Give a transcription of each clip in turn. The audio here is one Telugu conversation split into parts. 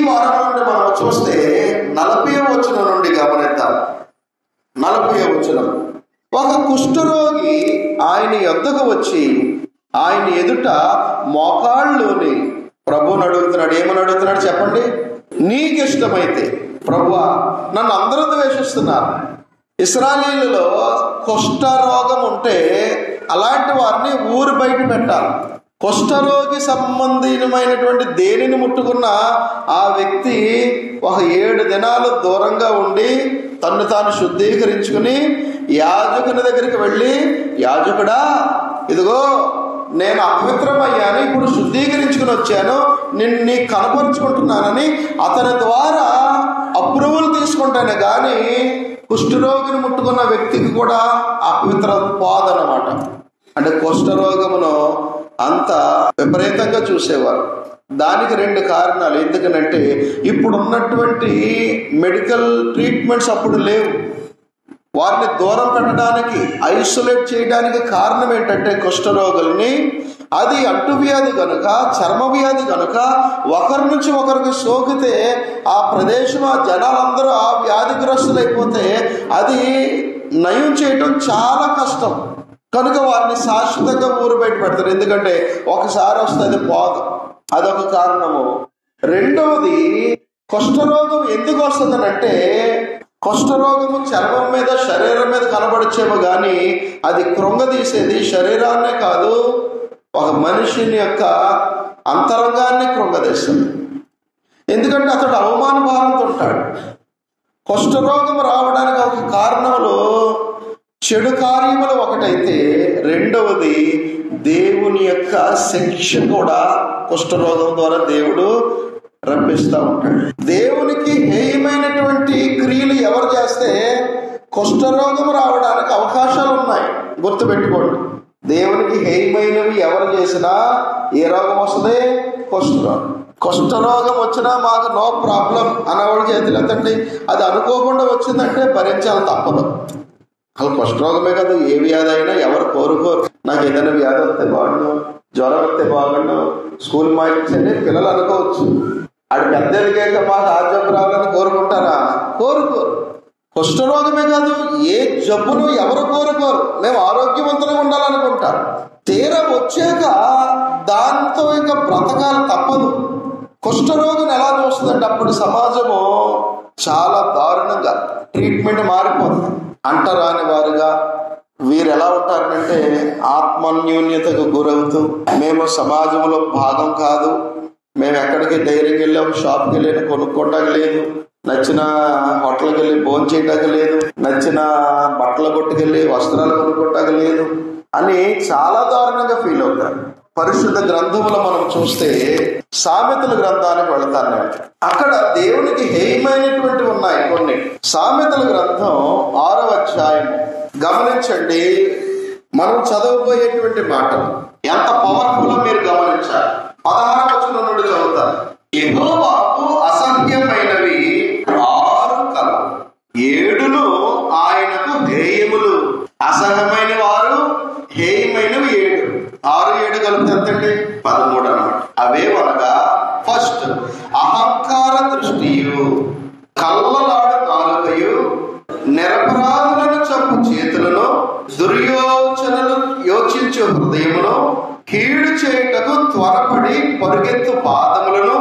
వారం నుండి మనం చూస్తే 40వ వచనం నుండి గమనిద్దాం. 40వ వచనం. ఒక కుష్ఠరోగి ఆయన యొద్దకు వచ్చి ఆయన ఎదుట మోకాళ్ళలోని ప్రభువుని అడుగుతున్నాడు. ఏమని అడుగుతున్నాడు చెప్పండి? నీకిష్టమైతే ప్రభువా, నన్ను అందరూ ద్వేషిస్తున్నారు. ఇశ్రాయేలులో కుష్ఠరోగం ఉంటే అలాంటి వారిని ఊరు బయట పెట్టాలి. కుష్ఠరోగి సంబంధమైనటువంటి దేనిని ముట్టుకున్న ఆ వ్యక్తి ఒక 7 దినాలు దూరంగా ఉండి తన్ను తాను శుద్ధీకరించుకుని యాజకుని దగ్గరికి వెళ్ళి, యాజకుడా, ఇదిగో నేను అపవిత్రమయ్యాను, ఇప్పుడు శుద్ధీకరించుకుని వచ్చాను, నీకు కనపరుచుకుంటున్నానని అతని ద్వారా అప్రూవల్ తీసుకుంటానే కానీ కుష్ఠరోగిని ముట్టుకున్న వ్యక్తికి కూడా అపవిత్రత పోదన్నమాట. అంటే కుష్ఠరోగమును అంత విపరీతంగా చూసేవారు. దానికి 2 కారణాలు. ఎందుకనంటే ఇప్పుడు ఉన్నటువంటి మెడికల్ ట్రీట్మెంట్స్ అప్పుడు లేవు. వారిని దూరం పెట్టడానికి, ఐసోలేట్ చేయడానికి కారణం ఏంటంటే కుష్ఠరోగుల్ని అది అంటువ్యాధి కనుక, చర్మ వ్యాధి కనుక ఒకరి నుంచి ఒకరికి సోకితే ఆ ప్రదేశం, ఆ జనాలందరూ ఆ వ్యాధిగ్రస్తులైపోతే అది నయం చేయటం చాలా కష్టం. కనుక వారిని శాశ్వతంగా ఊరు బయట పెడతారు. ఎందుకంటే ఒకసారి వస్తే అది పోదు. అదొక కారణము. రెండవది, కుష్ఠరోగం ఎందుకు వస్తుందనంటే కుష్ఠరోగము చర్మం మీద, శరీరం మీద కనబడిచేమో కానీ అది కృంగదీసేది శరీరాన్నే కాదు, ఒక మనిషిని యొక్క అంతరంగాన్ని కృంగదీస్తుంది. ఎందుకంటే అతడు అవమాన భారంతో ఉంటాడు. కుష్ఠరోగం రావడానికి ఒక కారణములు చెడు కార్యములు ఒకటైతే, రెండవది దేవుని యొక్క శిక్ష కూడా కుష్ఠరోగం ద్వారా దేవుడు రప్పిస్తూ ఉంటాడు. దేవునికి హేయమైనటువంటి క్రియలు ఎవరు చేస్తే కుష్ఠరోగం రావడానికి అవకాశాలు ఉన్నాయి. గుర్తుపెట్టుకోండి, దేవునికి హేయమైనవి ఎవరు చేసినా ఏ రోగం వస్తుంది? కుష్ఠరోగం. కుష్ఠరోగం వచ్చినా మాకు నో ప్రాబ్లం అన్నవాడు చేతులు ఎత్తండి. అది అనుకోకుండా వచ్చిందంటే భరించాలి, తప్పదు. అసలు కుష్ఠరోగమే కాదు, ఏ వ్యాధి అయినా ఎవరు కోరుకోరు. నాకు ఏదైనా వ్యాధి వస్తే బాగుండు, జ్వరం వస్తే బాగుండు, స్కూల్ మాయించండి పిల్లలు అనుకోవచ్చు. అది పెద్దలకేక మాకు ఆ జబ్బు రావాలని కోరుకుంటారా? కోరుకోరు. కుష్ఠరోగమే కాదు, ఏ జబ్బును ఎవరు కోరుకోరు. మేము ఆరోగ్యవంతంగా ఉండాలనుకుంటారు. తీరా వచ్చాక దాంతో ఇంకా బ్రతకాలు తప్పదు. కుష్ఠరోగం ఎలా చూస్తుందంటే అప్పుడు సమాజము చాలా దారుణంగా ట్రీట్మెంట్ మారిపోతుంది. అంటరాని వారుగా వీరు ఎలా ఉంటారంటే ఆత్మన్యూన్యతకు గురవుతూ, మేము సమాజంలో భాగం కాదు, మేము ఎక్కడికి ధైర్యం వెళ్ళాము, షాప్కి వెళ్ళి కొనుక్కోవడానికి లేదు, నచ్చిన హోటల్కి వెళ్ళి భోజనం చేయడానికి లేదు, నచ్చిన బట్టల కొట్టుకెళ్ళి వస్త్రాలు కొనుక్కోవడానికి లేదు అని చాలా దారుణంగా ఫీల్ అవుతారు. పరిశుద్ధ గ్రంథములో మనం చూస్తే సామెతల గ్రంథానికి వెళతాను నేను. అక్కడ దేవునికి హేయమైనటువంటి ఉన్నాయి కొన్ని. సామెతల గ్రంథం 6వ అధ్యాయం గమనించండి. మనం చదవబోయేటువంటి మాటలు ఎంత పవర్ఫుల్ మీరు గమనించాలి. 16వ వచనం నుండి చదువుతారు. యెహోవాకు అసహ్యమైనవి 6 కలవు, 7 ఆయనకు హేయములు. అసహ్యమైన వారు, హేయమైనవి 7. 6, 7 కలిపితే ఎంతండి? 13 అన్నమాట. అవేమనగా, ఫస్ట్ అహంకార దృష్టియు, కళ్ళలాడు నాలుకయు, నిరపరాధులను చంపు చేతులను, దుర్యోచనలు యోచించు హృదయమును, కీడు చేయుటకు త్వరపడి పరుగెత్తు పాదములను,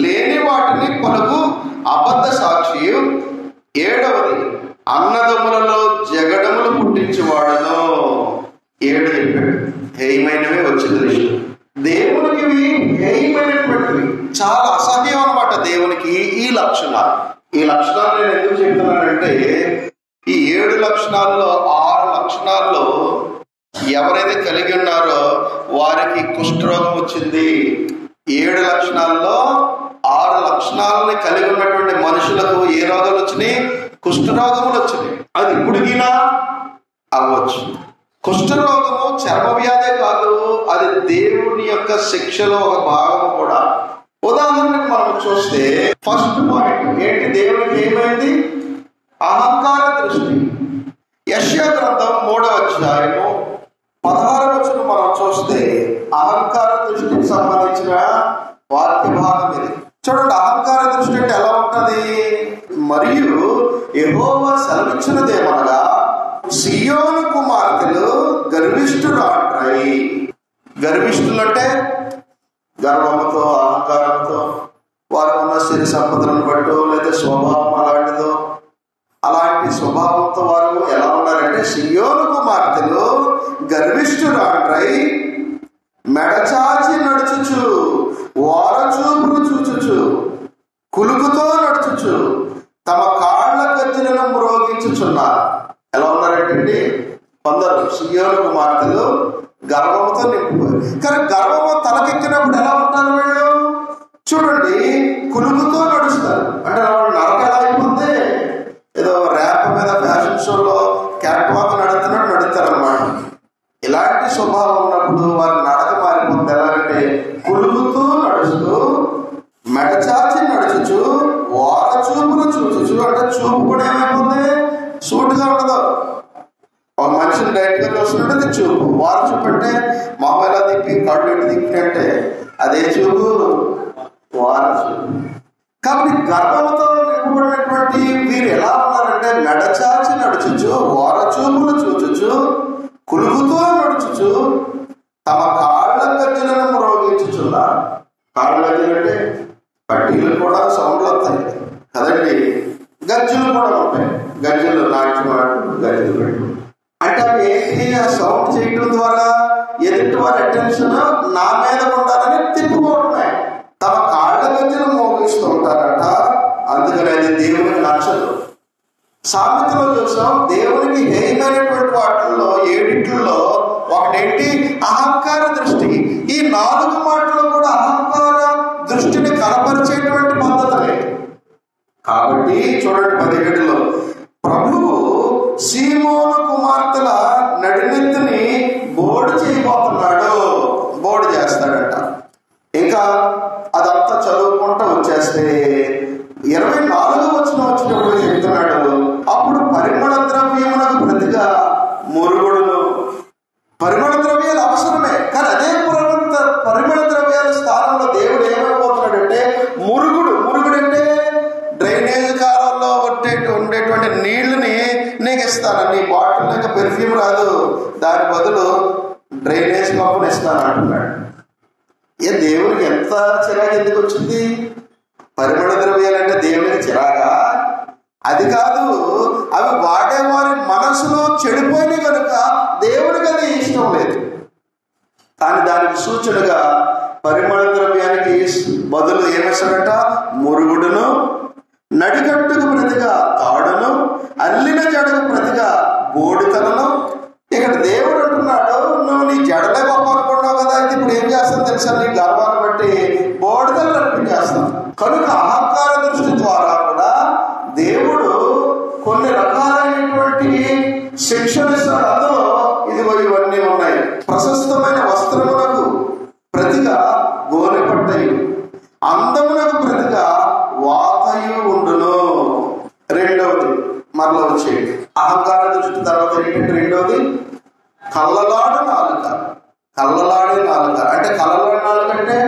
లేని వాటిని పలుకు అబద్ధ సాక్షియు. 7వది అన్నదమ్ములలో జగడములు పుట్టించేవాడును. 7 చెప్పాడు. హేయమైనవి వచ్చింది లిస్టు. దేవునికి హేయమైనటువంటివి చాలా అసహ్యం అన్నమాట. దేవునికి ఈ లక్షణాలు నేను ఎందుకు చెప్తున్నానంటే ఈ 7 లక్షణాల్లో 6 లక్షణాల్లో ఎవరైతే కలిగి ఉన్నారో వారికి కుష్ఠరోగం వచ్చింది. 7 లక్షణాల్లో 6 లక్షణాలని కలిగి ఉన్నటువంటి మనుషులకు ఏ రోగాలు వచ్చినాయి? కుష్ఠరోగములు వచ్చినాయి. అది ఇప్పుడుగినా అవ్వచ్చు. కుష్ఠరోగము చర్మ వ్యాధే కాదు, అది దేవుని యొక్క శిక్షలో ఒక భాగము కూడా. ఉదాహరణకు మనం చూస్తే ఫస్ట్ పాయింట్ ఏంటి? దేవునికి ఏమైంది? అహంకార దృష్టి. యెషయా గ్రంథం 3వ అధ్యాయము 16వ వచనం మనం చూస్తే అహంకార దృష్టికి సంబంధించిన వాక్య భాగం ఇది. చూడండి, అహంకార దృష్టి అంటే ఎలా ఉంటది? మరియు యెహోవా సెలవిచ్చినదేమనగా, సియోను కుమార్తెలు గర్విష్ఠురాండ్రై. గర్విష్ఠులు అంటే గర్వంతో, అహంకారంతో, వారు ఉన్న సిరి సంపదలను బట్టో లేదా స్వభావం అలాంటిదో, అలాంటి స్వభావంతో వారు ఎలా ఉన్నారంటే, సియోను కుమార్తెలు గర్విష్ఠురాండ్రై మెడచాచి నడుచుచు, ఓరచూపులు చూచుచు, కులుకుతో నడుచుచు, తమ కాళ్ళ గజ్జలను మ్రోగించుచున్నారు. ఎలా ఉన్నారంటే కొందరు సియోను కుమార్తెలు గర్వంతో నింపిపోయారు. కానీ గర్వము తలకెక్కినప్పుడు ఎలా ఉంటారు వీళ్ళు? చూడండి, కులుకుతో నడుస్తారు. అంటే నడక ఎలా అయిపోతే ఏదో ర్యాంప్ మీద ఫ్యాషన్ షోలో క్యాట్ వాక్ నడుతున్నట్టు నడుస్తారు అన్నమాట. ఇలాంటి స్వభావం ఉన్నప్పుడు వారి నడక మారిపోతుంది. ఎలాగంటే కులుకుతూ నడుస్తూ, మెడచాచి నడుచుచు, ఓర చూపులు చూచుచు. అంటే చూపు కూడా ఏమైపోతుంది? సూటుగా ఉండదు. ఒక మనిషిని డైరెక్ట్ గా చూస్తున్నట్టు అది చూపు. వారు చూపు అంటే మామూలుగా తిప్పి కళ్ళు ఎట్టి తిప్పినట్టే అదే చూపు, వారు చూపు. కాబట్టి గర్భంతో నింపబడినటువంటి వీరు ఎలా ఉన్నారంటే, మెడచాచి నడుచుచు, ఓర చూపులు చూచుచు, కులుగుతో నడుచుచు, తమ కాళ్ళ గజ్జలను మ్రోగించుచున్నారు. కాళ్ళ గజ్జలు అంటే పట్టీలు కూడా సౌండ్లు వస్తాయి కదండి. గజ్జలు కూడా ఉంటాయి. గజ్జలు నాట్యమాడు, గజ్జలు పెట్టు అంటే అవి ఏంటి? ఆ సౌండ్ చేయడం ద్వారా ఎదుటి వారి అటెన్షన్ నా మీద ఉండాలని తిప్పుకోవడమే. తమ కాళ్ళ గజ్జలు మోగిస్తూ ఉంటారట. అందుకని అది దేవునికి నచ్చదు. సామెతలో చూసాం, దేవునికి హేయమైనటువంటి వాటిల్లో 7 ఒకటేంటి? అహంకార దృష్టి. ఈ 4 మాటలు కూడా అహంకార దృష్టిని కనపరిచేటువంటి పద్ధతులే. కాబట్టి చూడండి 17లో, ప్రభువు సీమోను కుమార్తెల నడినెత్తిని బోర్డు చేయబోతున్నాడు. బోర్డు చేస్తాడట. ఇంకా అదంతా చదువుకుంటూ వచ్చేస్తే 24వ వచ్చినప్పుడు చెప్తున్నాడు, అప్పుడు పరిమళ ద్రవ్యమునకు ప్రతిగా మురుగుడును. పరిమళ ద్రవ్యాలు అవసరమే, కానీ అదే పరిమళ ద్రవ్యాల స్థానంలో దేవుడు ఏమైపోతున్నాడంటే మురుగుడు. మురుగుడు అంటే డ్రైనేజ్ కాలంలో ఉండేటువంటి నీళ్లని నీకు ఇస్తాను. నీ బాటిల్ ఇంకా పెర్ఫ్యూమ్ రాదు, దాని బదులు డ్రైనేజ్ పంపుని ఇస్తాను అంటున్నాడు. ఏ దేవునికి ఎంత చిరాకు ఎందుకు వచ్చింది? పరిమళ ద్రవ్యాలంటే దేవునికి చిరాగా? అది కాదు, అవి వాడేవారి మనసులో చెడిపోయినాయి కనుక దేవునికి అది ఇష్టం లేదు. కానీ దానికి సూచనగా పరిమళ ద్రవ్యానికి బదులు ఏమిస్తాడట? మురుగుడును, నడికట్టుకు ప్రతిగా తాడును, అల్లిన జడకు ప్రతిగా బోడితలను. ఇక్కడ దేవుడు అంటున్నాడు, నువ్వు నీ జడలే గొప్ప అనుకున్నావు కదా, అయితే ఇప్పుడు ఏం చేస్తాను తెలుసా? నీ గర్వాన్ని బట్టి బోడితలు నడిపించేస్తాను. కనుక అహంకార దృష్టి ద్వారా కూడా దేవుడు కొన్ని రకాలైనటువంటి శిక్షణ ఇస్తాడు. అందులో ఇదిగో ఇవన్నీ ఉన్నాయి. ప్రశస్తమైన వస్త్రములకు ప్రతిగా గోనె పట్టయు, అందమునకు ప్రతిగా వాతయు ఉండును. రెండవది మరలా వచ్చేది అహంకార దృష్టి తర్వాత ఏంటంటే, రెండవది కళ్ళలాడు నాలుక. కళ్ళలాడే నాలుక అంటే, కళ్ళలాడే నాలుక అంటే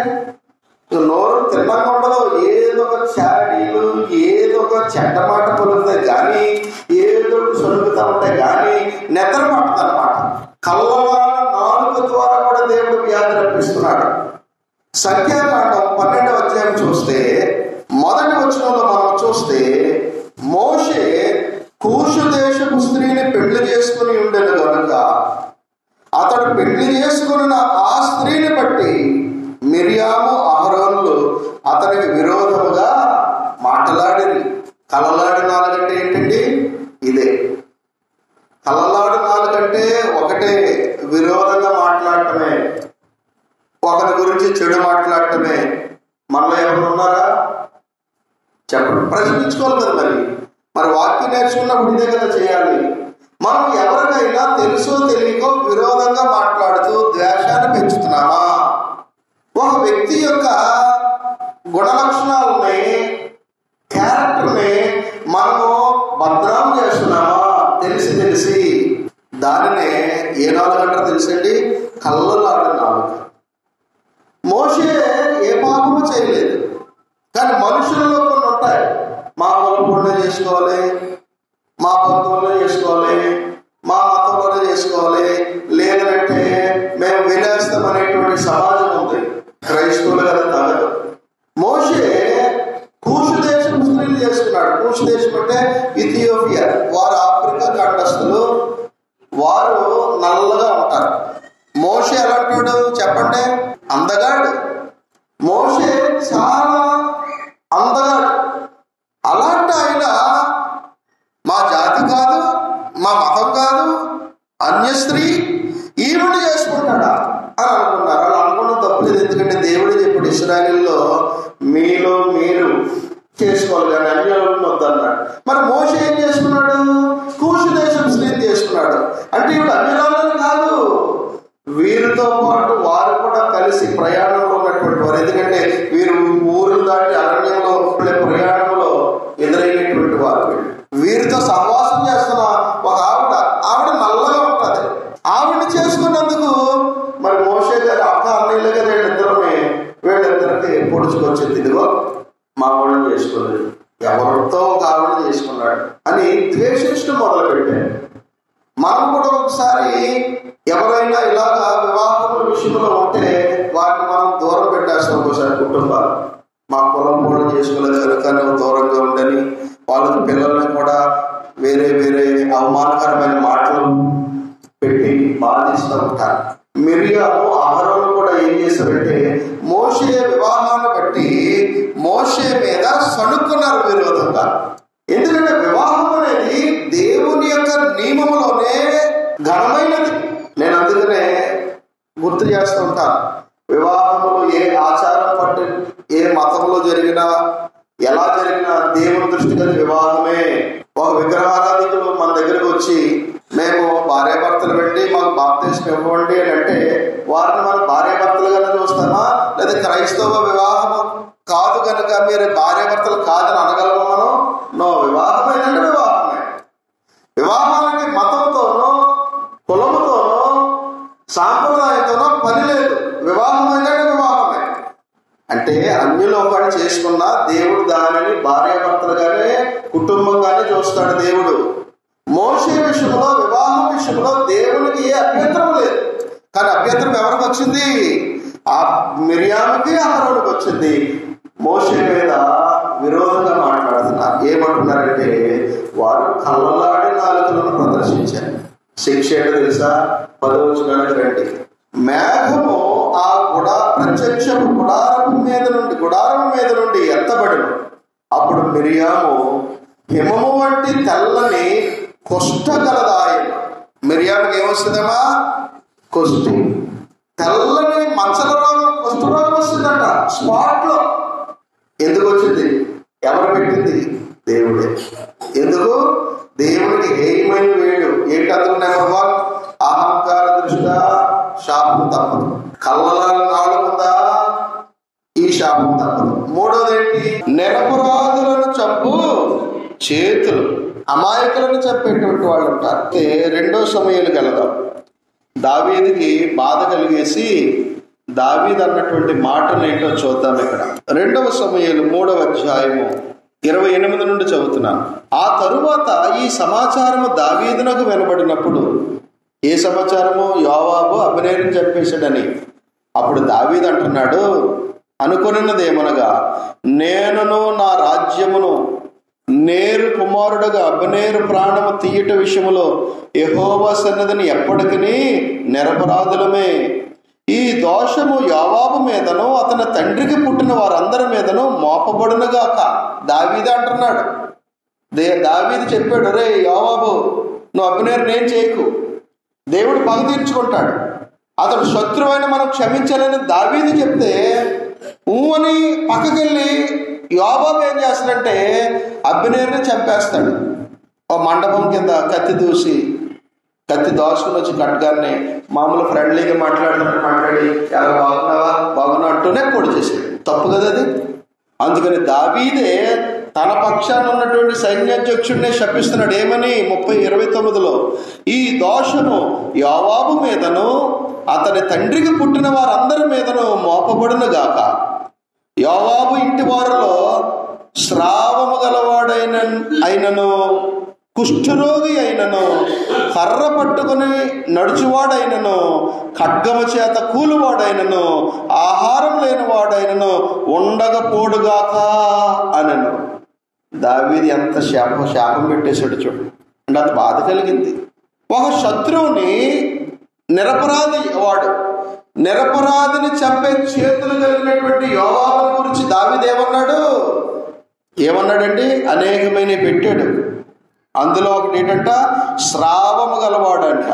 నోరు తిన్నగా ఉండదు. ఏదో ఒక చాడీలు, ఏదో ఒక చెడ్డ మాట పలుకుతాయి కానీ, ఏదో సొలుగుతూ ఉంటాయి కానీ నిద్ర పడుతుంది అనమాట. కళ్ళలాడ నాలుక ద్వారా కూడా దేవుడు వ్యాధి రప్పిస్తున్నాడు. సంఖ్యాకాండం 12వ అధ్యాయం చూస్తే, మొదటి వచనంలో మనం చూస్తే, మోషే కూషు దేశపు స్త్రీని పెళ్లి చేసుకుని ఉండేది కనుక అతడు పెళ్లి చేసుకున్న ఆ స్త్రీని బట్టి మిరియాము అహరోనులు అతనికి విరోధముగా మాట్లాడింది. కలలాడి నాలుగంటే ఏంటండి? ఇదే కలలాడు నాలుగంటే ఒకటే, విరోధంగా మాట్లాడటమే, ఒకరి గురించి చెడు మాట్లాడటమే. మనలో ఎవరు ఉన్నారా చెప్పండి, ప్రశ్నించుకోవాలి కదా. మరి వాక్యం నేర్చుకున్నప్పుడు ఇదే కదా చేయాలి. మనం ఎవరికైనా తెలుసో తెలియకో విరోధంగా మాట్లాడుతూ ద్వేషాన్ని పెంచుతున్నామా? ఒక వ్యక్తి యొక్క గుణలక్షణాలని, క్యారెక్టర్ని మనము బద్నాం చేస్తున్నామా తెలిసి? దానినే ఏ నాలుగు అంటారు తెలుసండి? కళ్ళలాడు నాలుగు. మోషే ఏ పాపము చేయలేదు, కానీ మనుషులలో కొన్ని చేసుకోవాలి, మా బంధువులనే చేసుకోవాలి, మా మతంలోనే చేసుకోవాలి, లేదంటే మేము వినేస్తాం అనేటువంటి సమాజం ఉంది. క్రైస్తవులు కదా తగదు. మోషే కూషు దేశం స్త్రీలు చేసుకున్నాడు. కూషు దేశం అంటే ఇథియోపియా, వారు ఆఫ్రికా ఖండస్తులు, వారు నల్లగా ఉంటారు. మోషే ఎలా అంటాడు చెప్పండి? అందగాడు. మోషే చాలా అందగాడు. అలాంటి ఆయన మా జాతి కాదు, మా మతం కాదు, అన్య స్త్రీ, ఈవిడ చేసుకుంటాడా అని అనుకున్నారు. అలా అనుకోవడం తప్పలేదు. ఎందుకంటే దేవుడే చెప్పాడు ఇశ్రాయేలులో మీలో మీరు చేసుకోవాలి కానీ అన్యులను వద్దన్నాడు. మరి మోషే ఏం చేసుకున్నాడు? కూషు దేశం స్త్రీని చేసుకున్నాడు. అంటే ఇప్పుడు అన్యురాలను కాదు, వీరితో పాటు వారు కూడా కలిసి ప్రయాణంలో ఉన్నటువంటి వారు. ఎందుకంటే వీరు ఊరు దాటి అరణ్యంలో ప్రయాణంలో ఎదురైనటువంటి వారు. వీరితో సహవాసం చేస్తున్న ఒక ఆవిడ నల్లగా ఉంటుంది. ఆవిడని చేసుకున్నందుకు మరి మోషే గారు అక్క అన్నయ్యలు గారు వీళ్ళిద్దరికి పొడుచుకొచ్చింది. ఇదిగో మా ఆవిడని చేసుకోలేదు, ఎవరితో ఒక ఆవిడని చేసుకున్నాడు అని ద్వేషించడం మొదలు పెట్టారు. మనం కూడా ఒకసారి ఎవరైనా ఇలాగా వివాహముల విషయంలో ఉంటే వాటిని మనం దూరం పెట్టేస్తాం. ఒకసారి కుటుంబాలు మా కులం కూడా చేసుకోలేదు కనుక నువ్వు దూరంగా ఉండని వాళ్ళకి పిల్లల్ని కూడా వేరే వేరే అవమానకరమైన మాటలు పెట్టి బాధిస్తూ ఉంటారు. మిరియాము అహరోను కూడా ఏం చేశారంటే మోషే వివాహాన్ని బట్టి మోషే మీద సణుక్కున్నారు విరోధంగా. ఎందుకంటే వివాహం అనేది దేవుని యొక్క నియమంలోనే ఘనమైనది. నేను అందుకనే గుర్తు చేస్తూ ఉంటాను, వివాహములు ఏ ఆచారం పట్టి ఏ మతంలో జరిగినా ఎలా జరిగినా దేవుని దృష్టికి అది వివాహమే. ఒక విగ్రహారాధికులు మన దగ్గరకు వచ్చి మేము భార్యాభర్తలు పెట్టి మాకు బాప్తిస్మం ఇవ్వండి అని అంటే వారిని మనం భార్యాభర్తలుగానే చూస్తామా? లేదా క్రైస్తవ వివాహం కాదు కనుక మీరు భార్యాభర్తలు కాదని అనగలమా మనం? నో, వివాహమేనంటే వివాహమే. వివాహానికి మతంతోనో కులముతోనో సాంప్రదాయంతోనో పని లేదు. వివాహం ఏంటంటే వివాహమే. అంటే అన్యులో ఒకటి చేసుకున్నా దేవుడు దానిని భార్యాభర్తలుగానే కుటుంబంగానే చూస్తాడు దేవుడు. మోషే విషయంలో వివాహం విషయంలో దేవునికి ఏ అభ్యంతరం లేదు. కానీ అభ్యంతరం ఎవరికి వచ్చింది? ఆ మిరియాముకి అహరోనుకి వచ్చింది. మోషే మీద విరోధంగా మాట్లాడుతున్నారు. ఏమంటున్నారంటే వారు కళ్ళలాడి నాలుకలను ప్రదర్శించారు. శిక్ష ఏంటో తెలుసా? 10వ వచనానికి రండి. మేఘము ఆ ప్రత్యక్షపు గుడారం మీద నుండి ఎత్తబడిన అప్పుడు మిరియాము హిమము వంటి తెల్లని కుష్ఠగలదాయన. మిరియాముకి ఏమొస్తుందమ్మా? కుష్టి. తెల్లని మచ్చల రోగం, కుష్ఠరోగం వస్తుందట స్పాట్ లో. ఎందుకు వచ్చింది? ఎవరు పెట్టింది? దేవుడే. ఎందుకు? దేవుడికి హేయమైన వేడు ఏంటి? అందుకు నెంబర్ 1 అహంకార దృష్ట్యా శాపం తప్పదు. కళ్ళలాగా నాలుగుందా? ఈ శాపం తప్పదు. మూడోది ఏంటి? నిరపరాధులను చంపు చేతులు. అమాయకులను చంపేటువంటి వాళ్ళు ఉంటారు. 2వ సమూయేలుకి వెళదాం. దావీదుకి బాధ కలిగేసి దావీదు అన్నటువంటి మాటలు ఏంటో చూద్దాం. ఇక్కడ 2వ సమూయేలు 3వ అధ్యాయము 28 నుండి చదువుతున్నాను. ఆ తరువాత ఈ సమాచారము దావీదునకు వినబడినప్పుడు, ఏ సమాచారము? యోవాబు అబ్నేరుని చంపేశాడని. అప్పుడు దావీదు అంటున్నాడు, అనుకొనినదేమనగా నేనును నా రాజ్యమును నేరు కుమారుడుగా అబ్నేరు ప్రాణము తీయట విషయములో యెహోవా సన్నిధిని ఎప్పటికీ నిరపరాధులమే. ఈ దోషము యోవాబు మీదను అతని తండ్రికి పుట్టిన వారందరి మీదను మోపబడునుగాక. దావీదు అంటున్నాడు. దావీదు చెప్పాడు, రే యోవాబు, నువ్వు అబ్నేరుని ఏం చేయకు, దేవుడు పగ తీర్చుకుంటాడు, అతడు శత్రువైన మనం క్షమించాలని దావీదు చెప్తే అని పక్కకెళ్ళి యోవాబు ఏం చేస్తాడంటే అబ్నేరుని చంపేస్తాడు. ఓ మండపం కింద కత్తి దోసుకుని వచ్చి కట్టగానే మామూలు ఫ్రెండ్లీగా మాట్లాడి ఎలా బాగున్నా అంటూనే పొడి చేశాడు. తప్పు కదా అది. అందుకని దావీదే తన పక్షాన ఉన్నటువంటి సైన్యాధ్యక్షుడినే శపిస్తున్నాడు. ఏమని? 30:29లో ఈ దోషము యోవాబు మీదను అతని తండ్రికి పుట్టిన వారందరి మీదను మోపబడును గాక. యోవాబు ఇంటి వారిలో స్రావము గలవాడైన అయినను, కుష్ఠరోగి అయినను, కర్ర పట్టుకుని నడుచువాడైనను, ఖడ్గము చేత కూలువాడైనను, ఆహారం లేనివాడైనను ఉండకపోడుగాక అనను. దావీదు ఎంత శాపం పెట్టేశాడు చూడు. అంటే అది బాధ కలిగింది. ఒక శత్రువుని, నిరపరాధిని చంపే చేతులు కలిగినటువంటి యోవాబుని గురించి దావీదు ఏమన్నాడండి? అనేకమైన పెట్టాడు. అందులో ఒకటి ఏంటంట, స్రావము గలవాడంట.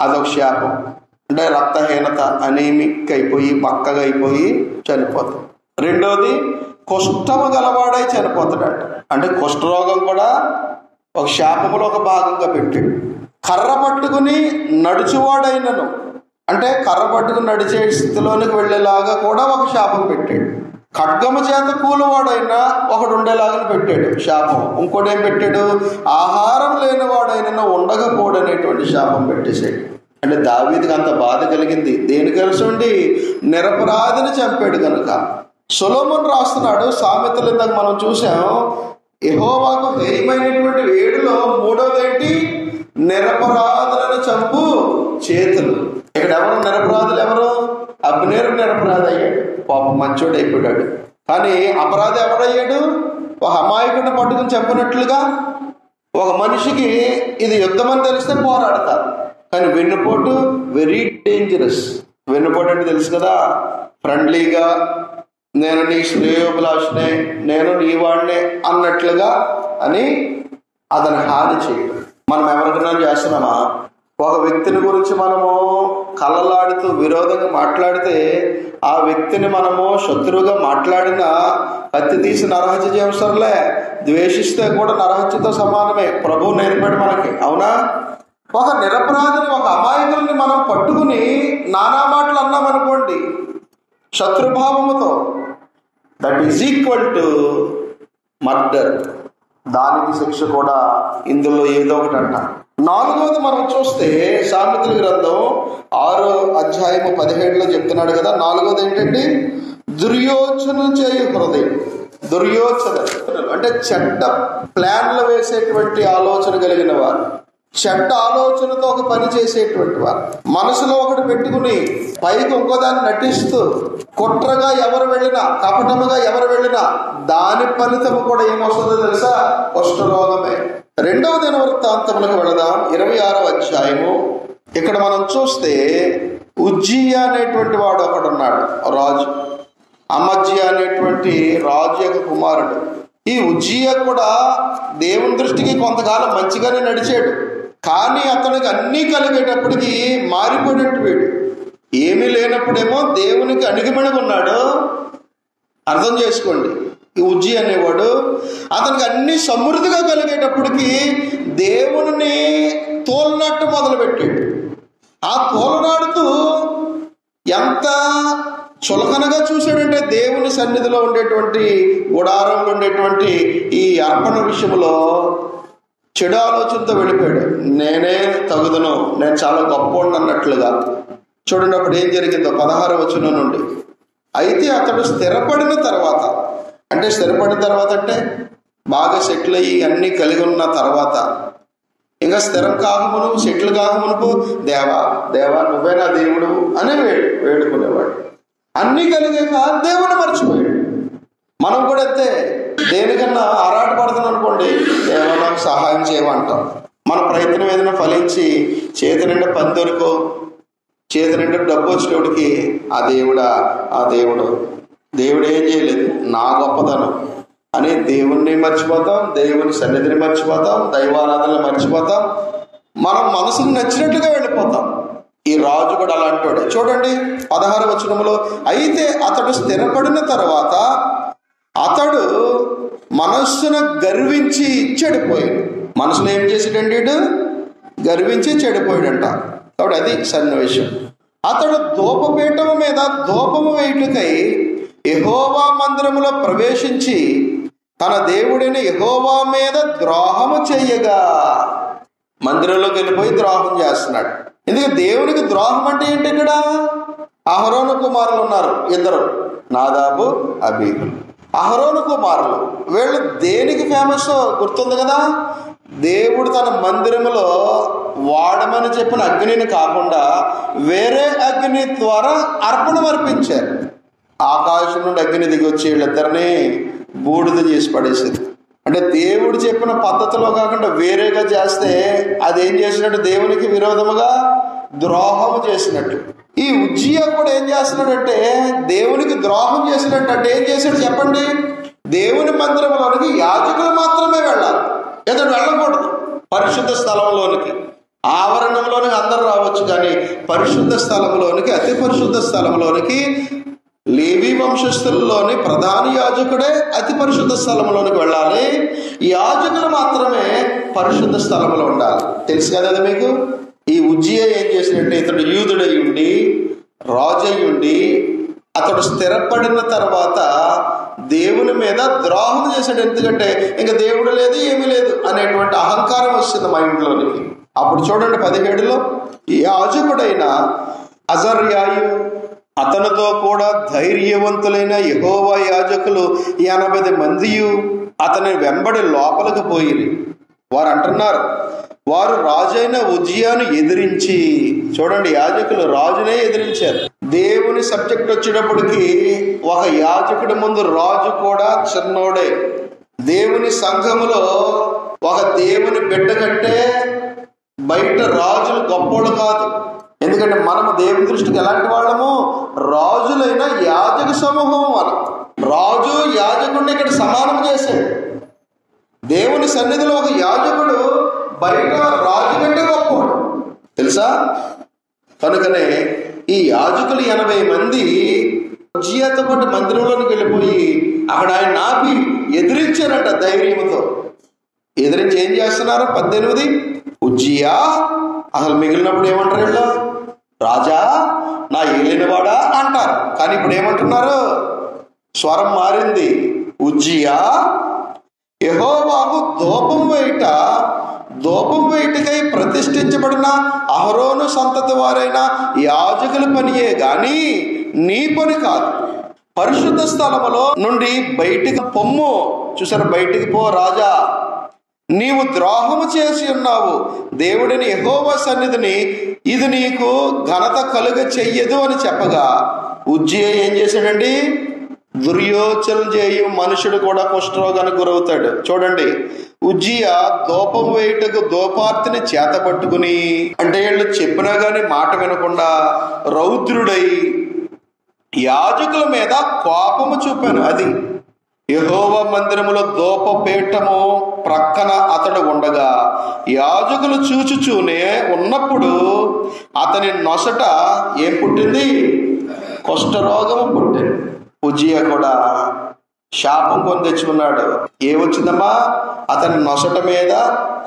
అదొక శాపం. అంటే రక్తహీనత, అనీమిక్ అయిపోయి, బక్కగా అయిపోయి చనిపోతాడు. రెండోది, కుష్ఠము గలవాడై చనిపోతాడంట. అంటే కుష్ఠరోగం కూడా ఒక శాపములో ఒక భాగంగా పెట్టాడు. కర్ర పట్టుకుని నడుచువాడైనను, అంటే కర్ర పట్టుకుని నడిచే స్థితిలోనికి వెళ్ళేలాగా కూడా ఒక శాపం పెట్టాడు. ఖడ్గము చేత కూలువాడైనా ఒకడు ఉండేలాగా పెట్టాడు శాపం. ఇంకోటి ఏం పెట్టాడు? ఆహారం లేనివాడైనా ఉండకపోడనేటువంటి శాపం పెట్టేశాడు. అంటే దావీదుకి అంత బాధ కలిగింది. దేనికి తెలుసండి? నిరపరాధిని చంపాడు కనుక. సొలొమోను రాస్తున్నాడు సామెతలు, ఇందాక మనం చూసాం, యెహోవాకు హేయమైనటువంటి 7లో 3వది ఏంటి? నిరపరాధులను చంపు చేతులు. ఇక్కడ ఎవరు నిరపరాధులు? ఎవరు? అబ్నేరు నిరపరాధి అయ్యాడు, పాపం మంచోడు అయిపోయాడు. కానీ అపరాధి ఎవడయ్యాడు? ఒక అమాయకుడిని పట్టుకుని చంపినట్లుగా. ఒక మనిషికి ఇది యుద్ధం అని తెలిస్తే పోరాడతారు, కానీ వెన్నుపోటు వెరీ డేంజరస్. వెన్నుపోటు అంటే తెలుసు కదా, ఫ్రెండ్లీగా నేను నీ శ్రేయోభిలాషనే, నేను నీ వాడినే అన్నట్లుగా అని అతని హాని చేయడం. మనం ఎవరికైనా చేస్తున్నామా? ఒక వ్యక్తిని గురించి మనము కళ్ళలాడుతూ విరోధంగా మాట్లాడితే, ఆ వ్యక్తిని మనము శత్రువుగా మాట్లాడినా కత్తి తీసి నరహత్య చేయవసరంలే. ద్వేషిస్తే కూడా నరహత్యతో సమానమే. ప్రభువు నేర్పాడు మనకి, అవునా? ఒక నిరపరాధిని, ఒక అమాయకుల్ని మనం పట్టుకుని నానా మాటలు అన్నామనుకోండి శత్రుభావముతో, that is equal to murder. దానికి శిక్ష కూడా ఇందులో ఏదో ఒకటి అంట. 4వది మనం చూస్తే సామెతల గ్రంథం 6వ అధ్యాయము 17లో చెప్తున్నాడు కదా. 4వది ఏంటండి? దుర్యోచన చేయు హృదయం. దుర్యోచన అంటే చెడ్డ ప్లాన్లు వేసేటువంటి ఆలోచన కలిగిన వారు, చెడ్డ ఆలోచనతో ఒక పని చేసేటువంటి వారు, మనసులో ఒకటి పెట్టుకుని పైకి ఇంకోదాన్ని నటిస్తూ కుట్రగా ఎవరు వెళ్ళినా, కపటముగా ఎవరు వెళ్ళినా దాని ఫలితము కూడా ఏమొస్తుందో తెలుసా? కుష్ఠరోగమే. 2వ దినవృత్తాంతములకు వెళదాం, 26వ అధ్యాయము. ఇక్కడ మనం చూస్తే ఉజ్జియా అనేటువంటి వాడు ఒకడున్నాడు, రాజు. అమజ్జియా అనేటువంటి రాజు యొక్క కుమారుడు. ఈ ఉజ్జియా కూడా దేవుని దృష్టికి కొంతకాలం మంచిగానే నడిచాడు, కానీ అతనికి అన్నీ కలిగేటప్పటికి మారిపోయినట్టు వీడు. ఏమీ లేనప్పుడేమో దేవునికి అణిగిమణిగున్నాడు. అర్థం చేసుకోండి, ఈ ఉజ్జియా అనేవాడు అతనికి అన్ని సమృద్ధిగా కలిగేటప్పటికి దేవుని తోలనాట్టు మొదలుపెట్టాడు. ఆ తోలనాడుతూ ఎంత చులకనగా చూశాడంటే, దేవుని సన్నిధిలో ఉండేటువంటి గుడారంలో ఉండేటువంటి ఈ అర్పణ విషయంలో చెడు ఆలోచనతో వెళ్ళిపోయాడు. నేనే తగుదును, నేను చాలా గొప్పోడిని అన్నట్లుగా. చూడండి అప్పుడు ఏం జరిగిందో 16వ వచనం నుండి. అయితే అతడు స్థిరపడిన తర్వాత, అంటే స్థిరపడిన తర్వాత అంటే బాగా సెటిల్ అయ్యి అన్నీ కలిగి ఉన్న తర్వాత, ఇంకా స్థిరం కాకమును సెటిల్ కాకమునుపు దేవా దేవా నువ్వే నా దేవుడు అని వేడుకునేవాడు. అన్నీ కలిగాక దేవుని మర్చిపోయాడు. మనం కూడా అయితే దేనికన్నా ఆరాట పడుతున్నాం అనుకోండి, దేవా నాకు సహాయం చేయమంటాం. మన ప్రయత్నం ఏదైనా ఫలించి చేతి నిండా పని దొరికో, చేతి నిండా డబ్బు వచ్చినోడికి ఆ దేవుడు ఏం చేయలేదు, నా గొప్పతనం అని దేవుణ్ణి మర్చిపోతాం, దేవుని సన్నిధిని మర్చిపోతాం, దైవారాధనలు మర్చిపోతాం, మనం మనసుకు నచ్చినట్టుగా వెళ్ళిపోతాం. ఈ రాజు కూడా అలాంటి. చూడండి 16వ వచనంలో, అయితే అతడు స్థిరపడిన తర్వాత అతడు మనస్సును గర్వించి చెడిపోయాడు. మనసులో ఏం చేసాడండి? గర్వించి చెడిపోయాడంట. కాబట్టి అది సన్నివేశం. అతడు ధూపపీఠము మీద ధూపము వేయుటకై యెహోవా మందిరములో ప్రవేశించి తన దేవుడిని యెహోవా మీద ద్రోహము చెయ్యగా, మందిరంలోకి వెళ్ళిపోయి ద్రోహం చేస్తున్నాడు. ఎందుకంటే దేవునికి ద్రోహం అంటే ఏంటి? ఇక్కడ అహరోను కుమారులు ఉన్నారు, 2, నాదాబు అబీహు. అహరోను కుమారులు వీళ్ళు దేనికి ఫేమస్ గుర్తుంది కదా? దేవుడు తన మందిరములో వాడమని చెప్పిన అగ్నిని కాకుండా వేరే అగ్ని ద్వారా అర్పణ అర్పించారు. ఆకాశం నుండి అగ్ని దిగి వచ్చి వీళ్ళిద్దరిని బూడిద చేసి పడేసింది. అంటే దేవుడు చెప్పిన పద్ధతిలో కాకుండా వేరేగా చేస్తే అదేం చేసినట్టు? దేవునికి విరోధముగా ద్రోహం చేసినట్టు. ఈ ఉజ్జియా కూడా ఏం చేస్తున్నాడంటే దేవునికి ద్రోహం చేసినట్టు. అంటే ఏం చేశాడు చెప్పండి? దేవుని మందిరంలోనికి యాజకులు మాత్రమే వెళ్ళాలి, ఇతడు వెళ్ళకూడదు. పరిశుద్ధ స్థలంలోనికి, ఆవరణంలోనికి అందరూ రావచ్చు, కానీ పరిశుద్ధ స్థలంలోనికి, అతి పరిశుద్ధ స్థలంలోనికి లేవి వంశస్థుల్లోని ప్రధాన యాజకుడే అతి పరిశుద్ధ స్థలంలోనికి వెళ్ళాలి. యాజకులు మాత్రమే పరిశుద్ధ స్థలంలో ఉండాలి. తెలుసు కదా మీకు? ఈ ఉజ్జియా ఏం చేసినట్టే, ఇతడు యూదుడై ఉండి రాజై ఉండి అతడు స్థిరపడిన తర్వాత దేవుని మీద ద్రోహం చేశాడు. ఎందుకంటే ఇంకా దేవుడు లేదు, ఏమీ లేదు అనేటువంటి అహంకారం వస్తుంది మైండ్లోనికి. అప్పుడు చూడండి 17లో, ఈ యాజకుడైన అజర్యాయు అతనితో కూడా ధైర్యవంతులైన యెహోవా యాజకులు 80 మంది అతని వెంబడి లోపలికి పోయిరి. వారు అంటున్నారు, వారు రాజైన ఉజ్జియాను ఎదిరించి, చూడండి యాజకులు రాజునే ఎదిరించారు. దేవుని సబ్జెక్ట్ వచ్చేటప్పటికి ఒక యాజకుడి ముందు రాజు కూడా చిన్నోడే. దేవుని సంఘములో ఒక దేవుని బిడ్డ కంటే బయట రాజులు గొప్పోళ్ళు కాదు. ఎందుకంటే మనము దేవుని దృష్టికి ఎలాంటి వాళ్ళము? రాజులైన యాజక సమూహం. మనం రాజు యాజకుడిని ఇక్కడ సమానం చేశాడు. దేవుని సన్నిధిలో ఒక యాజకుడు బయట రాజు కంటే గొప్పవాడు, తెలుసా? కనుకనే ఈ యాజకులు 80 మంది ఉజ్జియాతో పాటు మందిరంలోకి వెళ్ళిపోయి అక్కడ ఆయన నాపి ఎదిరించారంట ధైర్యంతో. ఎదిరించి ఏం చేస్తున్నారు? 18 ఉజ్జియా అసలు మిగిలినప్పుడు ఏమంటారు వీళ్ళు? రాజా, నా ఏలినవాడా అంటారు. కానీ ఇప్పుడు ఏమంటున్నారు? స్వరం మారింది. ఉజ్జియా యెహోవాకు ధూపం వేయుటకై ప్రతిష్ఠించబడిన అహరోను సంతతి వారైన యాజకుల పనియే గాని నీ పని కాదు. పరిశుద్ధ స్థలములో నుండి బయటికి పొమ్ము. చూసారు, బయటికి పో రాజా, నీవు ద్రోహము చేసి ఉన్నావు దేవుడిని యెహోవా సన్నిధిని, ఇది నీకు ఘనత కలుగ చెయ్యదు అని చెప్పగా ఉజ్జియా ఏం చేశాడండి? దుర్యోచన చేయు మనుషుడు కూడా కుష్ఠరోగానికి గురవుతాడు. చూడండి, ఉజ్జియా ధూపం వేయుటకు ధూపార్తిని చేత పట్టుకుని, అంటే వీళ్ళు చెప్పినా గాని మాట వినకుండా రౌద్రుడై యాజకుల మీద కోపము చూపాను. అది యెహోవా మందిరములో ధూపపీఠము ప్రక్కన అతడు ఉండగా యాజకులు చూచుచూనే ఉన్నప్పుడు అతని నొసట ఏం పుట్టింది? కుష్ఠరోగము పుట్టింది. ఉజ్జియా కూడా శాపం కొని తెచ్చుకున్నాడు. ఏమొచ్చిందమ్మా? అతని నొసట మీద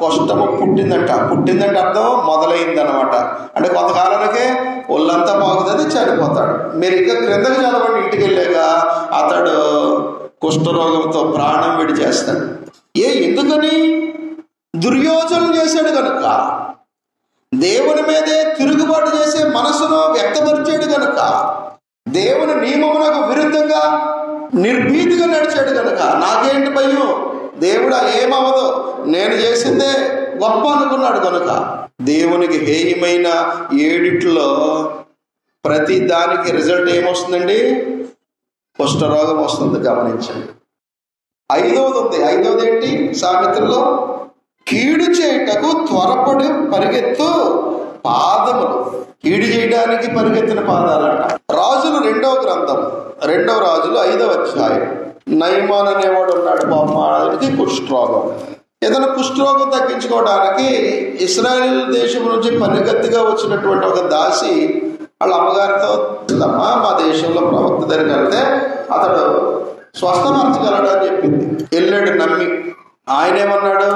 కుష్ఠము పుట్టిందంటే అర్థం మొదలైంది అనమాట. అంటే కొంతకాలానికే ఒళ్ళంతా బాగుతుంది, చనిపోతాడు. మీరు ఇంకా క్రిందకి చదవండి, ఇంటికి వెళ్ళాక అతడు కుష్ఠరోగంతో ప్రాణం విడిచేస్తాడు. ఎందుకని? దుర్యోచనం చేశాడు కనుక, దేవుని మీదే తిరుగుబాటు చేసే మనసును వ్యక్తపరిచాడు కనుక, దేవుని నియమమునకు విరుద్ధంగా నిర్భీతిగా నడిచాడు కనుక, నాకేంటి భయం, దేవుడు ఏమవదు, నేను చేసిందే గొప్ప అనుకున్నాడు కనుక, దేవునికి హేయమైన ఏడిట్లో ప్రతి దానికి రిజల్ట్ ఏమొస్తుందండి? కుష్ఠరోగం వస్తుంది. గమనించండి. 5వది ఉంది. 5వది ఏంటి? సామెతల్లో కీడు చేయుటకు త్వరపడి పరిగెత్తు పాదములు. కీడు చేయడానికి పరిగెత్తిన పాదాలంట. రాజులు 2వ గ్రంథం 2వ రాజులు 5వ అధ్యాయం. నయమాన్ అనేవాడు ఉన్నాడు, పాపం ఆయనకి కుష్ఠరోగం. ఏదైనా కుష్ఠరోగం తగ్గించుకోవడానికి ఇశ్రాయేల్ దేశం నుంచి పరిగెత్తిగా వచ్చినటువంటి ఒక దాసి వాళ్ళ అమ్మగారితో, అమ్మా మా దేశంలో ప్రవక్త దగ్గరికి వెళ్తే అతడు స్వస్థపరచగలడు అని చెప్పింది. వెళ్ళాడు నమ్మి. ఆయన ఏమన్నాడు?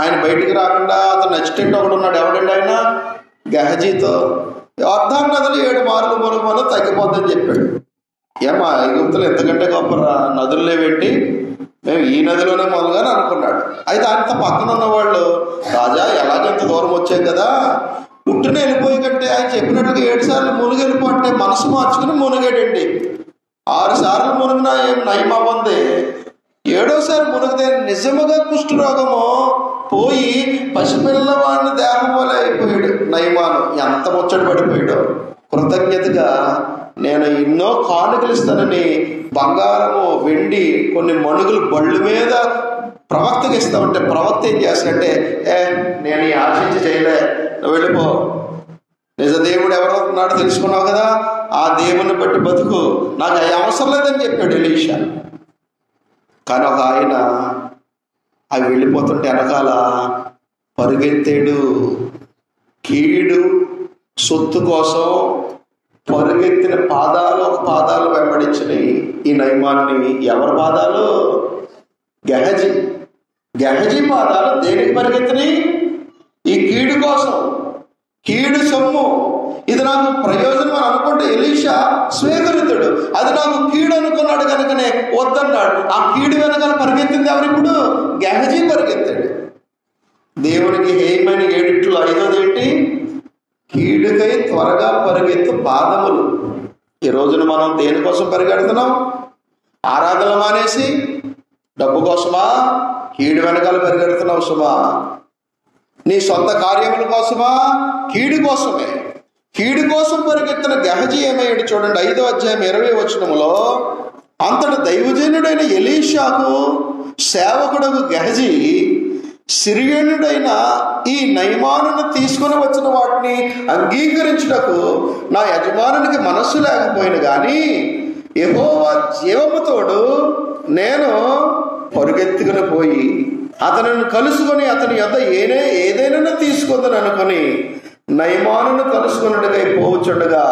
ఆయన బయటికి రాకుండా అతను అసిస్టెంట్ ఒకడు ఉన్నాడు. ఎవడండి ఆయన? గెహజీతో యోర్దాను నదులు 7 మార్లు మునుగమని తగ్గిపోద్దని చెప్పాడు. ఏమా ఐగుప్తులు ఎంతకంటే గొప్ప నదులు లేవేంటి, మేము ఈ నదిలోనే మొదలుగాని అనుకున్నాడు. అయితే అంత పక్కన ఉన్న వాళ్ళు, రాజా ఎలాగంత దూరం వచ్చాం కదా, పుట్టిన వెళ్ళిపోయి కంటే ఆయన చెప్పినట్టుగా 7 సార్లు మునిగి వెళ్ళిపోతే మనసు మార్చుకుని మునిగాడండి. 6 సార్లు మునిగినా ఏం నయమవ్వంది. 7వసారి మునిగితే నిజముగా కుష్ఠరోగము పోయి పసిపిల్లవాడిని దేహం వల్ల అయిపోయాడు నయమాను. ఎంత ముచ్చట పడిపోయాడు. కృతజ్ఞతగా నేను ఎన్నో కానుకలు ఇస్తానని బంగారము, వెండి, కొన్ని మణుగులు బళ్ళు మీద ప్రవక్తకి ఇస్తా ఉంటే ప్రవక్త ఏం చేస్తాడంటే, నేను ఈ ఆశించి చేయలే, నువ్వు వెళ్ళిపో, నిజ దేవుడు ఎవరవుతున్నాడో తెలుసుకున్నావు కదా, ఆ దేవుని బట్టి బతుకు, నాకు అవి అవసరం లేదని చెప్పాడు ఎలీషా. కానీ ఒక ఆయన అవి వెళ్ళిపోతుంటే వెనకాల పరుగెత్తాడు. కీడు సొత్తు కోసం పరుగెత్తిన పాదాలు వెంబడించినాయి ఈ నయమాన్ని. ఎవరి పాదాలు? గెహజీ పాదాలు దేనికి పరిగెత్తినాయి? ఈ కీడు కోసం. కీడు సొమ్ము, ఇది నాకు ప్రయోజనం అని అనుకుంటే ఎలీషా స్వీకరితుడు. అది నాకు కీడు అనుకున్నాడు కనుకనే వద్దన్నాడు. ఆ కీడు వెనకాల పరిగెత్తింది ఎవరిప్పుడు? గెహజీ పరిగెత్తాడు. దేవునికి హేయమైన 7 5వది ఏంటి? కీడుకై త్వరగా పరిగెత్తు పాదములు. ఈ రోజున మనం దేనికోసం పరిగెడుతున్నాం? ఆరాధన మానేసి డబ్బు కోసమా? కీడు వెనకాల పరిగెడుతున్నావు సుమా. నీ సొంత కార్యముల కోసమా? కీడు కోసమే. కీడు కోసం పరిగెత్తిన గెహజీ ఏమయ్యాడు చూడండి. 5వ అధ్యాయం 20వ వచనములో, అంతటి దైవజనుడైన ఎలీషాకు సేవకుడకు గెహజీ సిరియనుడైన ఈ నయమానును తీసుకుని వచ్చిన వాటిని అంగీకరించుటకు నా యజమానునికి మనస్సు లేకపోయిన గాని యెహోవా జీవముతోడు నేను పరుగెత్తుకుని పోయి అతనిని కలుసుకొని అతని యొద్ద ఏదైనా తీసుకుందని అనుకుని నయమానును కలుసుకున్నట్టుగా పోవచ్చుండగా,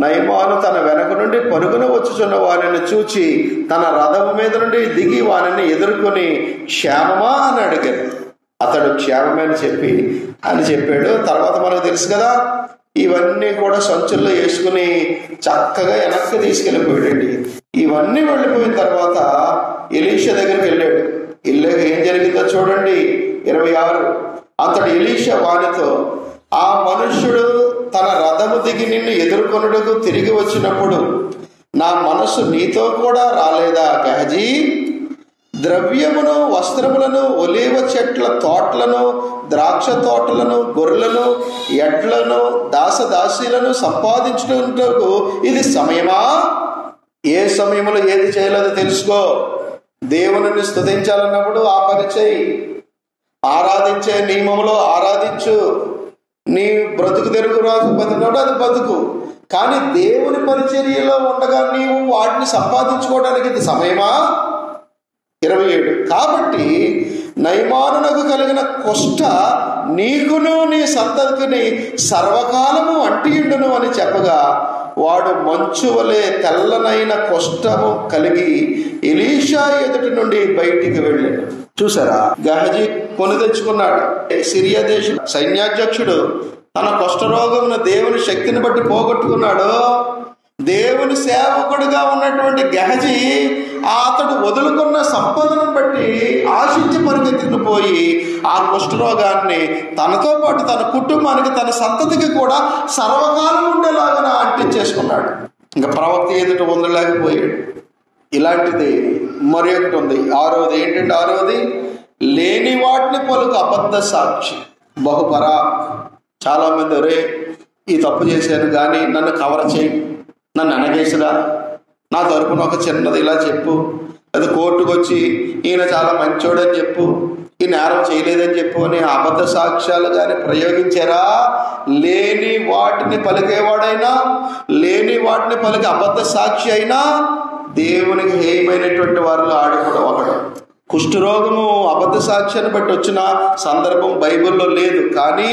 నయమాను తన వెనక నుండి పరుగున వచ్చుచున్న వారిని చూచి తన రథము మీద నుండి దిగి వారిని ఎదుర్కొని క్షేమమా అని అడిగాడు. అతడు క్షేమమని చెప్పాడు. తర్వాత మనకు తెలుసు కదా, ఇవన్నీ కూడా సంచుల్లో వేసుకుని చక్కగా వెనక్కి తీసుకెళ్ళిపోయాడండి. ఇవన్నీ వెళ్ళిపోయిన తర్వాత ఎలీషా దగ్గరికి వెళ్ళాడు. వెళ్ళాక ఏం జరిగిందో చూడండి. 26. అతడు ఎలీషా వానితో, ఆ మనుష్యుడు తన రథము దిగి నిన్ను ఎదుర్కొనుటకు తిరిగి వచ్చినప్పుడు నా మనస్సు నీతో కూడా రాలేదా గెహజీ? ద్రవ్యమును, వస్త్రములను, ఒలీవ చెట్ల తోటలను, ద్రాక్ష తోటలను, గొర్రెలను, ఎడ్లను, దాసదాసీలను సంపాదించుటకు ఇది సమయమా? ఏ సమయంలో ఏది చేయలేదో తెలుసుకో. దేవుని స్తుతించాలన్నప్పుడు ఆ పని చేయి. ఆరాధించే నియమంలో ఆరాధించు. నీ బ్రతుకు తెరుగు రాజు బతుకున్నాడు, అది బతుకు. కానీ దేవుని పరిచర్యలో ఉండగా నీవు వాటిని సంపాదించుకోవడానికి ఇది సమయమా? 27. కాబట్టి నయమానునకు కలిగిన కుష్ఠ నీకును నీ సంతతిని సర్వకాలము అంటియుండును అని చెప్పగా, వాడు మంచు వలె తెల్లనైన కుష్ఠము కలిగి ఎలీషా ఎదుటి నుండి బయటికి వెళ్ళాడు. చూసారా, గెహజీ కొని తెచ్చుకున్నాడు. సిరియా దేశ సైన్యాధ్యక్షుడు తన కుష్ఠరోగమున దేవుని శక్తిని బట్టి పోగొట్టుకున్నాడు. దేవుని సేవకుడిగా ఉన్నటువంటి గెహజీ అతడు వదులుకున్న సంపదను బట్టి ఆశించి పరిగెత్తుకుని పోయి ఆ కుష్ఠరోగాన్ని తనతో పాటు తన కుటుంబానికి, తన సంతతికి కూడా సర్వకాలం ఉండేలాగా అంటించేసుకున్నాడు. ఇంకా ప్రవక్త ఎదుట ఉండలేకపోయాడు. ఇలాంటిది మరి ఒకటి ఉంది. 6వది ఏంటంటే, 6వది లేని వాటిని పలుకు అబద్ధ సాక్షి. బహుపరా. చాలా మంది రే ఈ తప్పు చేశాను కానీ నన్ను కవర్ చేయి, నన్ను అనగేసిరా, నా తరపున ఒక చిన్నది ఇలా చెప్పు, అది కోర్టుకు వచ్చి ఈయన చాలా మంచోడని చెప్పు, ఈ నేరం చేయలేదని చెప్పు అని అబద్ధ సాక్ష్యాలు కానీ ప్రయోగించారా? లేని వాటిని పలికేవాడైనా, లేని వాటిని పలికే అబద్ధ సాక్షి అయినా దేవునికి హేయమైనటువంటి వారిలో ఆడు కూడా ఒకడు. కుష్ఠరోగము అబద్ధ సాక్ష్యాన్ని బట్టి వచ్చిన సందర్భం బైబిల్లో లేదు, కానీ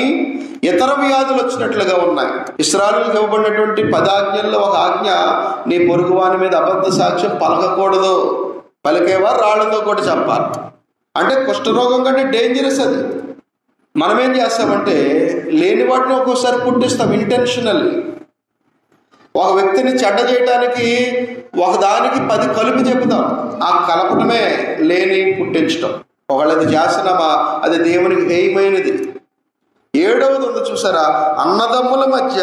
ఇతర వ్యాధులు వచ్చినట్లుగా ఉన్నాయి. ఇశ్రాయేలుకు ఇవ్వబడినటువంటి 10 ఆజ్ఞల్లో ఒక ఆజ్ఞ, నీ పొరుగువాని మీద అబద్ధ సాక్ష్యం పలకకూడదు, పలికేవారు రాళ్లతో కూడా చంపాలి. అంటే కుష్ఠరోగం కంటే డేంజరస్ అది. మనం ఏం చేస్తామంటే లేని వాటిని ఒక్కోసారి పుట్టిస్తాం ఇంటెన్షనల్లీ. ఒక వ్యక్తిని చెడ్డ చేయడానికి ఒకదానికి 10 కలిపి చెబుతాం. ఆ కలపటమే లేని పుట్టించటం. ఒకళ్ళది చేస్తున్నామా అది దేవునికి హేయమైనది. 7వది ఉంది చూసారా, అన్నదమ్ముల మధ్య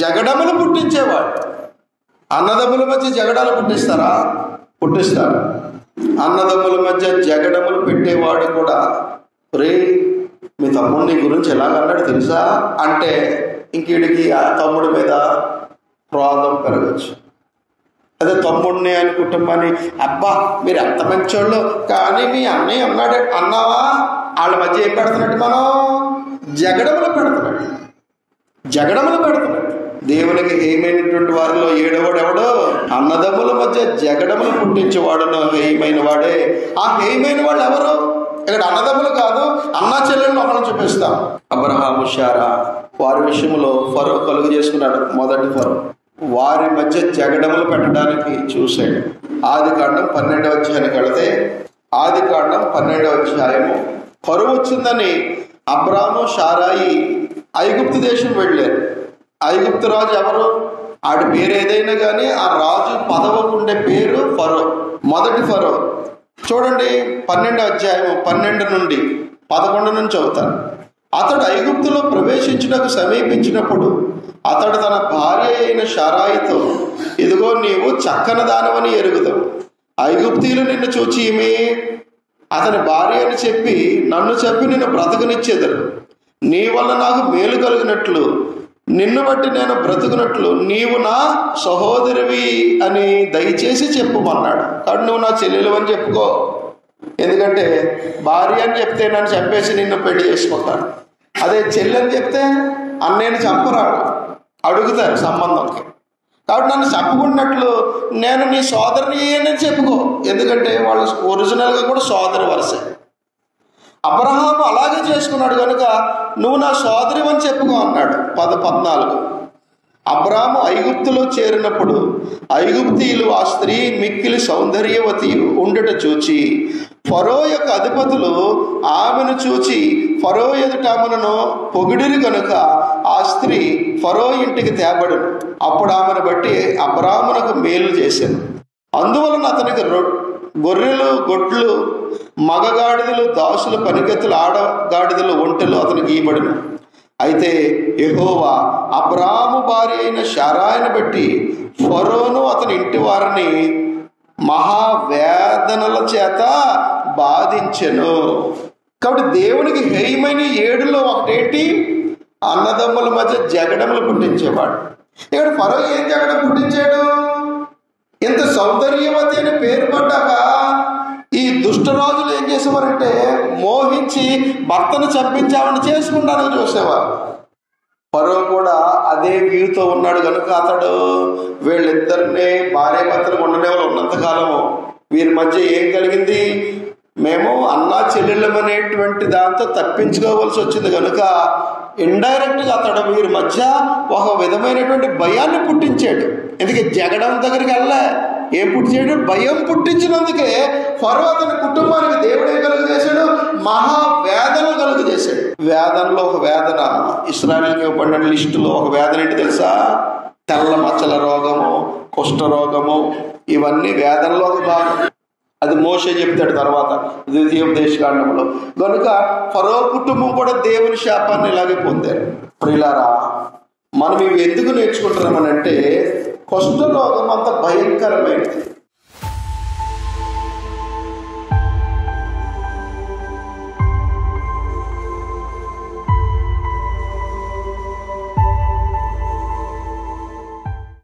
జగడములు పుట్టించేవాడు. అన్నదమ్ముల మధ్య జగడాలు పుట్టిస్తారా? పుట్టిస్తారు. అన్నదమ్ముల మధ్య జగడములు పెట్టేవాడు కూడా, రే మీ తమ్ముడు నీ గురించి ఎలాగన్నాడు తెలుసా అంటే ఇంకీడికి ఆ తమ్ముడి మీద క్రోధం పెరగచ్చు. అదే తమ్ముడిని ఆయన కుటుంబాన్ని, అబ్బా మీరు ఎంత మంచోళ్ళు, కానీ మీ అన్నయ్య అన్నాడు అన్నావా, వాళ్ళ మధ్య ఏం పెడుతున్నట్టు మనం జగడములు పెడుతున్నట్టు. దేవునికి హేమైనటువంటి వారిలో ఏడవడు ఎవడో, అన్నదమ్ముల మధ్య జగడములు పుట్టించేవాడును హేమైన వాడే. ఆ హేమైన వాళ్ళు ఎవరు? ఇక్కడ అన్నదమ్ములు కాదు, అన్నా చెల్లెళ్ళు ఒకళ్ళని చూపిస్తాం. అబ్రహాము శారా వారి విషయంలో ఫరో కలుగు చేసుకున్నాడు. మొదటి ఫరో వారి మధ్య జగడములు పెట్టడానికి చూశాడు. ఆదికాండం 12వ అధ్యాయానికి వెళితే, ఆదికాండం 12వ అధ్యాయము కరువు వచ్చిందని అబ్రాము శారాయి ఐగుప్తు దేశం వెళ్ళారు. ఐగుప్తు రాజు ఎవరు? ఆడి పేరు ఏదైనా కానీ ఆ రాజు పదవికి ఉండే పేరు ఫరో. మొదటి ఫరో చూడండి, 12వ అధ్యాయం 12 నుండి 11 నుంచి చదువుతాను. అతడు ఐగుప్తులో ప్రవేశించుటకు సమీపించినప్పుడు అతడు తన భార్య అయిన శారాయితో, ఇదిగో నీవు చక్కని దానవని ఎరుగుదావు, ఐగుప్తీయులు నిన్ను చూచి ఈమె అతని భార్య అని చెప్పి నన్ను చెప్పి నిన్ను బ్రతకనిచ్చేదరు. నీ వల్ల నాకు మేలు కలిగినట్లు, నిన్ను బట్టి నేను బ్రతుకున్నట్లు నీవు నా సహోదరివి అని దయచేసి చెప్పుమన్నాడు. కాబట్టి నువ్వు నా చెల్లెలు అని చెప్పుకో, ఎందుకంటే భార్య అని చెప్తే నన్ను చంపేసి నిన్ను పెళ్లి చేసుకుంటాను. అదే చెల్లి అని చెప్తే అన్నయ్యని చంపరాడు, అడుగుతారు సంబంధంకి. కాబట్టి నన్ను చెప్పుకున్నట్లు నేను నీ సోదరిని అని చెప్పుకో, ఎందుకంటే వాళ్ళు ఒరిజినల్గా కూడా సోదరి వరుసే. అబ్రహాము అలాగే చేసుకున్నాడు కనుక నువ్వు నా సోదరి అని చెప్పుకో అన్నాడు. 14. అబ్రాము ఐగుప్తులో చేరినప్పుడు ఐగుప్తీయులు ఆ స్త్రీ మిక్కిలి సౌందర్యవతి ఉండుట చూచి ఫరో యొక్క అధిపతులు ఆమెను చూచి ఫరో ఎదుట ఆమెను పొగిడిరి కనుక ఆ స్త్రీ ఫరో ఇంటికి తేబడును. అప్పుడు ఆమెను బట్టి అబ్రామునకు మేలు చేశాను. అందువలన అతనికి గొర్రెలు, గొడ్లు, మగగాడిదలు, దాసులు, పనికెత్తులు, ఆడగాడిదలు, ఒంటెలు అతనికి ఇవ్వబడును. అయితే యెహోవా అబ్రాము భార్య అయిన శారాయిని బట్టి ఫరోను అతని ఇంటి వారిని మహావేదనల చేత బాధించెను. కాబట్టి దేవునికి హేయమైన 7లో ఒకటేంటి? అన్నదమ్ముల మధ్య జగడములు పుట్టించేవాడు. ఇక్కడ ఫరో ఏం జగడం పుట్టించాడు? ఇంత సౌందర్యవతి అని పేరు పడ్డాక ఈ దుష్టరాజులు ఏం చేసేవారంటే మోహించి భర్తను చంపించామని చేసుకుంటానని చూసేవారు. ఫరో కూడా అదే వ్యూతో ఉన్నాడు కనుక అతడు వీళ్ళిద్దరినే భార్యాభర్తలు ఉండనేవాళ్ళు ఉన్నంతకాలము వీరి మధ్య ఏం కలిగింది? మేము అన్నా చెల్లెళ్ళమనేటువంటి దాంతో తప్పించుకోవాల్సి వచ్చింది కనుక ఇండైరెక్ట్గా అతడు వీరి మధ్య ఒక విధమైనటువంటి భయాన్ని పుట్టించాడు. ఎందుకే జగడం దగ్గరికి వెళ్ళా, ఏం పుట్టించాడు? భయం పుట్టించినందుకే ఫరో అతని కుటుంబానికి దేవుడు ఏం కలుగు చేశాడు? మహావేదన కలుగు చేశాడు. వేదనలో ఒక వేదన, ఇశ్రాయేలుకి ఇవ్వబడిన లిస్టులో ఒక వేదన ఏంటి తెలుసా? తెల్ల మచ్చల రోగము, కుష్ఠ రోగము, ఇవన్నీ వేదనలో ఒక భాగం. అది మోషే చెప్తాడు తర్వాత ద్వితీయోపదేశకాండంలో. కనుక ఫరో కుటుంబం కూడా దేవుని శాపాన్ని ఇలాగే పొందారు. ప్రియులారా, మనం ఇవి ఎందుకు నేర్చుకుంటున్నామనంటే కుష్ఠరోగం అంత భయంకరమైనది.